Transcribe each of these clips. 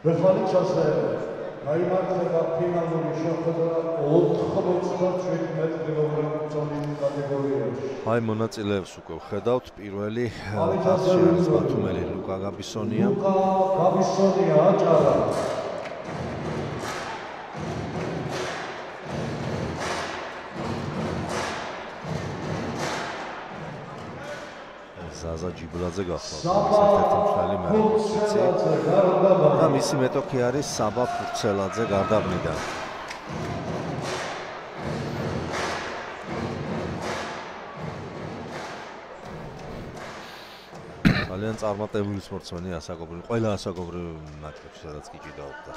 მეხანიკაზე გაიმართება ფინალური შეხვედრა 97 კილოგრამ წონის კატეგორიაში. აი მონაწილეებს უკვე ვხედავთ. პირველი ხაზში არის ბათუმელი ლუკა გაბისონია. ლუკა გაბისონია აჭარა. ზაზა ჯიბლაძე გახლავთ ერთ-ერთი მშრალი მარკოსიცი და მისი მეტოქი არის საბა ფურცელაძე გარდაბნიდან. ძალიან წარმატებული სპორტსმენი ასაკობრივ ყველა ასაკობრივ ნაკრებში სადაც კი ჭიდაობდა.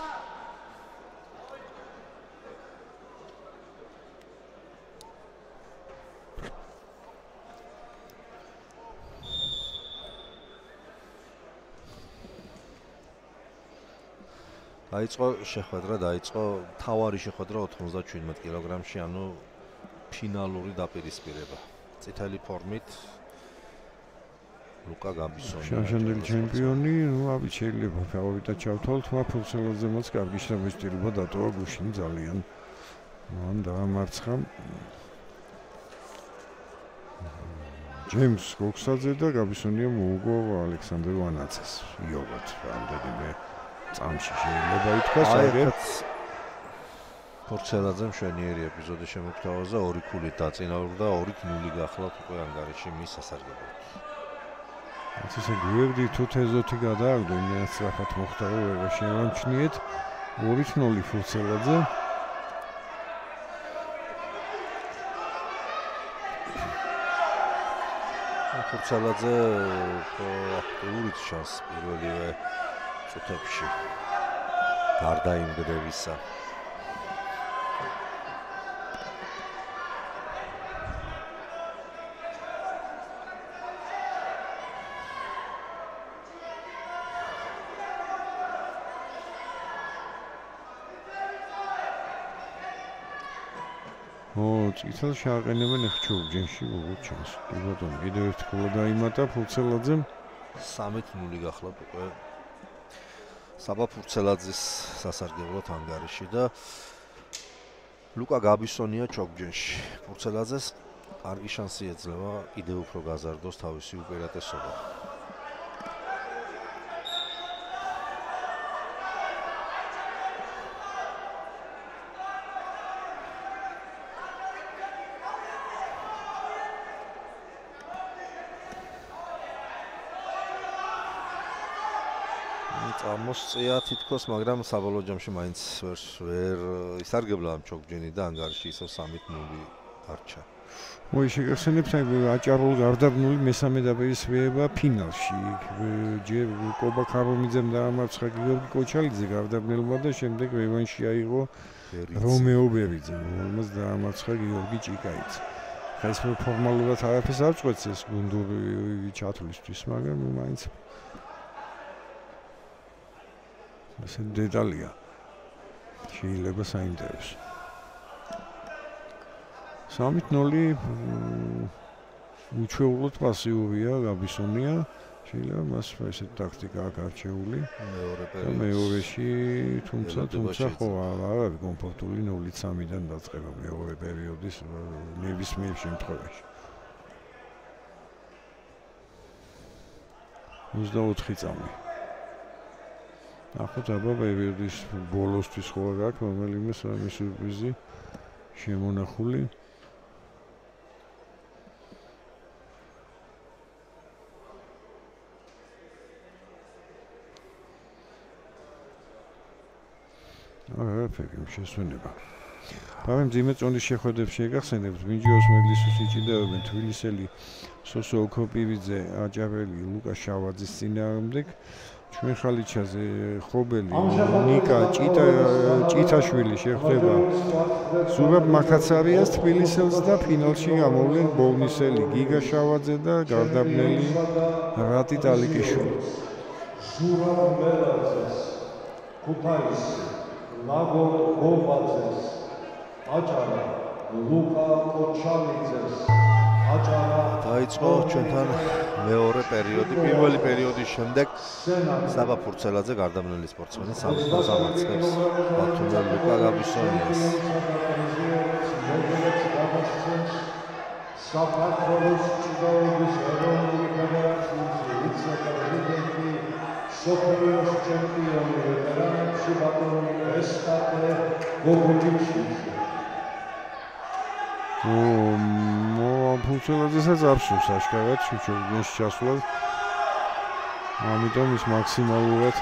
დაიწყო შეხვედრა, თავარი შეხვედრა 97 კილოგრამში, ანუ ფინალური დაპირისპირება. წითელი ფორმით ლუკა გაბისონი. შემდეგი ჩემპიონი, აბი შეიძლება ფავორიტად ჩავთვალოთ, ფურცელაძემაც კარგი შემოსტილება დატოვა გუშინ ძალიან. მან დაამარცხა ჯეიმს კოქსაძე და გაბისონია მოუგო ალექსანდრ ვანაცეს. იოგოთ რამდენიმე წამში შეიძლება ითქვას, აიღებს ფურცელაძემ შვენიერი ეპიზოდი შემოგთავაზა, 2 ქულით დაწინაურდა, 2-0 გახლავთ უკვე ანგარიში მის სასარგებლოდ. ესე გვერდი თუ თეზოთი გადააგდო, იმენად სწრაფად მოხდა, რომ ვერ შევამჩნიეთ. 2-0 ფურცელაძე. ფურცელაძე აქტიურიც ჩანს პირველივე წუთებში გარდა იმ გდებისა. წითელში აყენებენ ხჩოუბჯენში როგორც ჩანს. კი ბატონო, კიდევ ერთი ქულა დაიმატა ფურცელაძემ. 3-0 გახლავთ უკვე საბა ფურცელაძის სასარგებლოდ ანგარიში და ლუკა გაბისონია ჩოგჯენში. ფურცელაძეს კარგი შანსი ეძლევა კიდევ უფრო გაზარდოს თავისი უპირატესობა. მოსწია თითქოს, მაგრამ საბოლოო ჯამში მაინც ვერ ისარგებლა ამ ჩოგჯენი და ანგარიში ისევ 3-0 დარჩა. შეგახსენებთ, აჭარულ გარდაბნული მესამე დაპირისპირება ფინალში. ჯერ კობა ქარომიძემ დაამარცხა გიორგი კოჩალიძე გარდაბნელმა და შემდეგ რევანში აიღო რომეო ბერიძემ, რომელმაც დაამარცხა გიორგი ჭიკაიძე. ხა ეს ფორმალურად არაფერს არ წყვეტს ეს გუნდური ჩათვლისთვის, მაგრამ მაინც ეს დეტალია შეიძლება საინტერესო. 3-0 უჩვეულოდ პასიურია გაბისონია, შეიძლება მას ესეთ ტაქტიკა აქვს არჩეული. მეორეში თუმცა ხო არ არის კომფორტული 0-3-დან დაწყება მეორე პერიოდის ნებისმიერ შემთხვევაში. 24 წამი. ახლა აბა პერიოდის ბოლოსთვის ხო აქვს რომელიმე სამი სიურპრიზი შემონახული. ფეგიმ შესვენება. მაგრამ ძიმე წონის შეხვედრებს შეგახსენებთ, მინჯიოს მედლისის იჭიდაობენ თბილისელი სოსო ოქროპირიძე, აჭარელი ლუკა შავაძის წინააღმდეგ. ჩვენ ხალიჩაზე ხობელი ნიკა ჭიტაშვილი შეხვდება ზურაბ მაკაცარიას თბილისელს და ფინალში გამოვლენ ბოლნისელი გიგა შავაძე და გარდაბნელი რატი ტალიკიშვილი. ზურაბ მელაძეს, ქუთაისი, ლაგო გობაძეს, აჭარა ლუკა კოჩალიძეს აჭარა დაიწყო ჩვენთან მეორე პერიოდი, პირველი პერიოდის შემდეგ საბა ფურცელაძე გარდამნელი სპორტსმენი სამწუხაროდ ამარცხებს ბათუმელ ლუკა გაბისონიას. საქართველოს ჭიდაობის ეროვნული ფედერაციის ვიცე-პრეზიდენტი, მსოფლიოს ჩემპიონი ვეტერანებში ბატონი ესტატე გოგოჯიჩიძე. ფურცელაძესაც აფსოს აშკარად ჩოგდენში ჩასვლად. ამიტომ ის მაქსიმალურად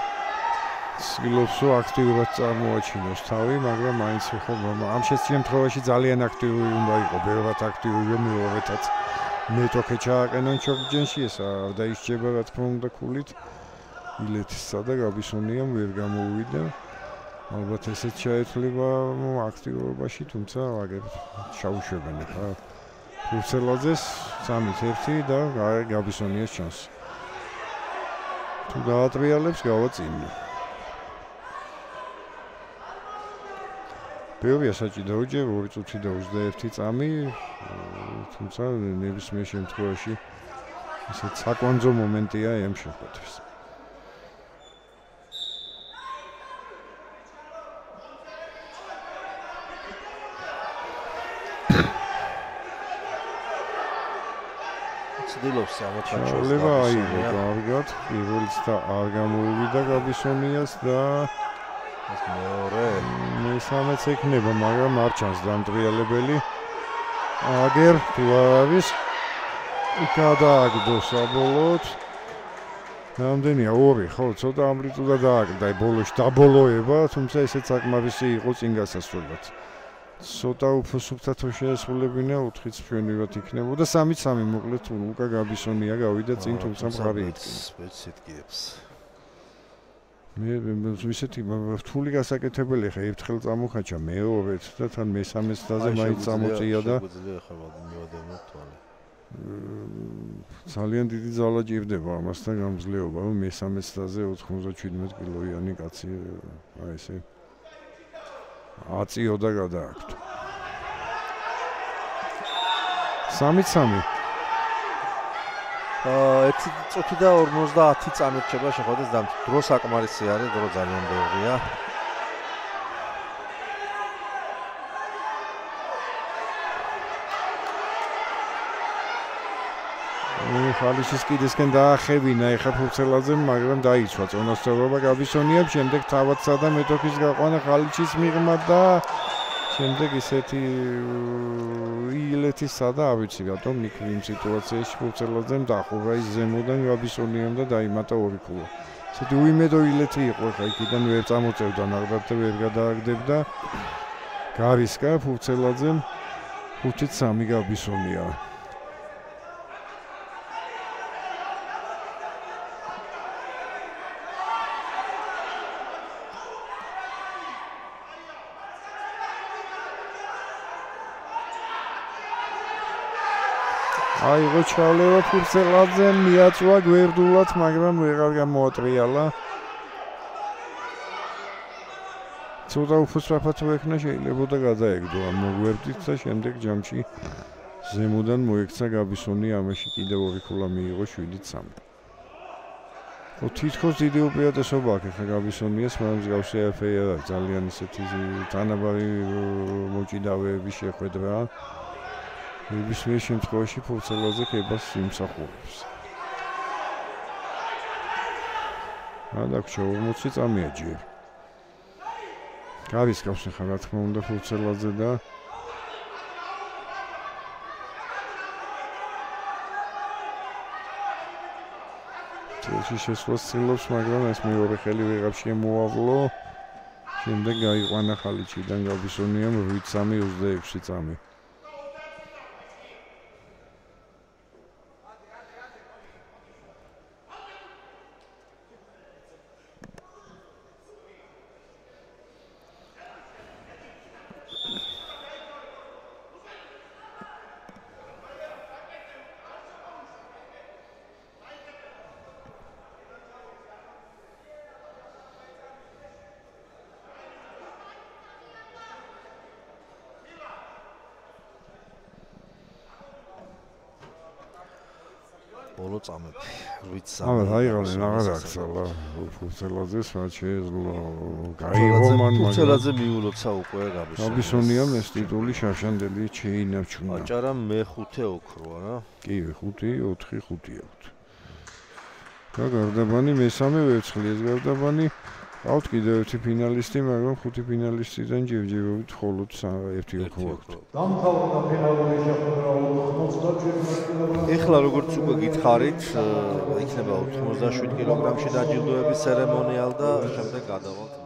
ცდილობს აქტიურად წარმოაჩინოს თავი, მაგრამ მაინც ამ შემთხვევაში ძალიან აქტიური უნდა იყო, ბევრად აქტიური მეორეთაც. მეტოქე ჩააყენონ ჩოგდენში, ეს არ დაისჯება რა თქმა უნდა ქულით. ილეთისა და გაბისონიამ ვერ გამოუვიდა. ალბათ ესეც შეეძლება აქტიურობაში, თუმცა აგერ შაუშვებენ ხა. ფურცელაძეს 3-1 და გაბისონიას ჩანს. თუ დაატრიალებს გავა წინ. ბევრია საჭიდაო ჯერ 2 წუთი და 21 წამი, თუმცა ნებისმიერ შემთხვევაში ესეც საკვანძო მომენტია ამ შეხვედრას. ცდილობს ამოჩაჩოს. ჩავლება აიღო კარგად, პირველიც და არ გამოუვიდა გაბისონიას და ეს მეორე მესამეც ექნება, მაგრამ არ ჩანს დამტრიალებელი. აგერ თუ არის გადააგდო საბოლოოდ. რამდენია 2, ხო, ცოტა ამპლიტუდა დააგდა ბოლოში დაბოლოება, თუმცა ესეც საკმარისი იყო წინ გასასვლელად. ცოტა უფრო სუფთად შეესრულებინა 4-იც ჩვენივად იქნებოდა 3-3 მოკლედ ლუკა გაბისონია გავიდა წინ, თუმცა მხარი იდგინა. სპეციფიკებს. მე ისეთი რთული გასაკეთებელი ხა ერთხელ წამოხაჩა მეორეთ და თან მესამეც დაზე მაინც წამოწია და ძალიან დიდი ძალა ჭირდება ამასთან გამძლეობა, რომ მესამეც დაზე 97 კილოიანი კაცი აი ესე აწიო და გადააგდო. 3-3 1 წუთი და 50 წამი რჩება შეხვედრის და დრო საკმარისი არის, დრო ძალიან ბევრია. ხალიშის კიდესკენ დაახევინა ეხა ფურცელაძემ, მაგრამ დაიცვა წონასწორობა გაბისონიამ, შემდეგ თავადსა და მეტოქის გაყვანა ხალიშის მიღმა და შემდეგ ისეთი ილეთისა და არ ვიცი რატომ იქ იმ სიტუაციაში ფურცელაძემ დახურა ის ზემოდან გაბისონიამ და დაიმატა 2 ქულა. ესეთი უიმედო ილეთი იყო, ხა იქიდან ვერ წამოწევდა ნაღდათი ვერ გადააგდებდა. გარისკა ფურცელაძემ 5-3 გაბისონია. აიღო ჩავლება ფურცელაძემ, მიაწვა გვერდულად, მაგრამ ვეღარ გამოატრიალა. ცოტა უფრო სწრაფად ვექნა შეიძლება გადაეგდო ამ მოგვერდით და შემდეგ ჯამში ზემოდან მოექცა გაბისონი, ამაში კიდევ 2 ქულა მიიღო 7-3. თითქოს დიდი უპირატესობა აქვს ხა გაბისონიას, მაგრამ მსგავსი არაფერი არ არის, ძალიან ისეთი თანაბარი მოჭიდავეები შეხვედრა. ნებისმიერ შემთხვევაში ფურცელაძე ქებას იმსახურებს. გადაგჭა 40 წამია ჯერ. გარისკავს ხა რა თქმა უნდა ფურცელაძე და წელში შესვლას ცდილობს, მაგრამ ეს მეორე ხელი ვეღარ შემოავლო. შემდეგ გაიყვანა ხალიჩიდან გაბისონიამ 8-3 წამი. ბოლო წამები 8-3. აბა დაიღალენ აღარ აქცალა ფურცელაძეს რაც შეეძლო გაიღო მან ფურცელაძე მიულოცა უკვე გაბისონიამ ეს ტიტული შავშანდელი შეინარჩუნა. აჭარამ მე-5 ოქროა რა. კი 5, 4-5 აქვს. და გარდაბანი მესამე ვერცხლი ეს გარდაბანი ყავთ კიდევ ერთი ფინალისტი, მაგრამ 5 ფინალისტიდან ჯერჯერობით მხოლოდ 1 ოქრო აქვს. დამთავრდა ფინალური შეხვედრა 97 ეხლა როგორც უკვე გითხარით, იქნება 87 კილოგრამში დაჯილდოების ცერემონიალ და შემდეგ გადავალთ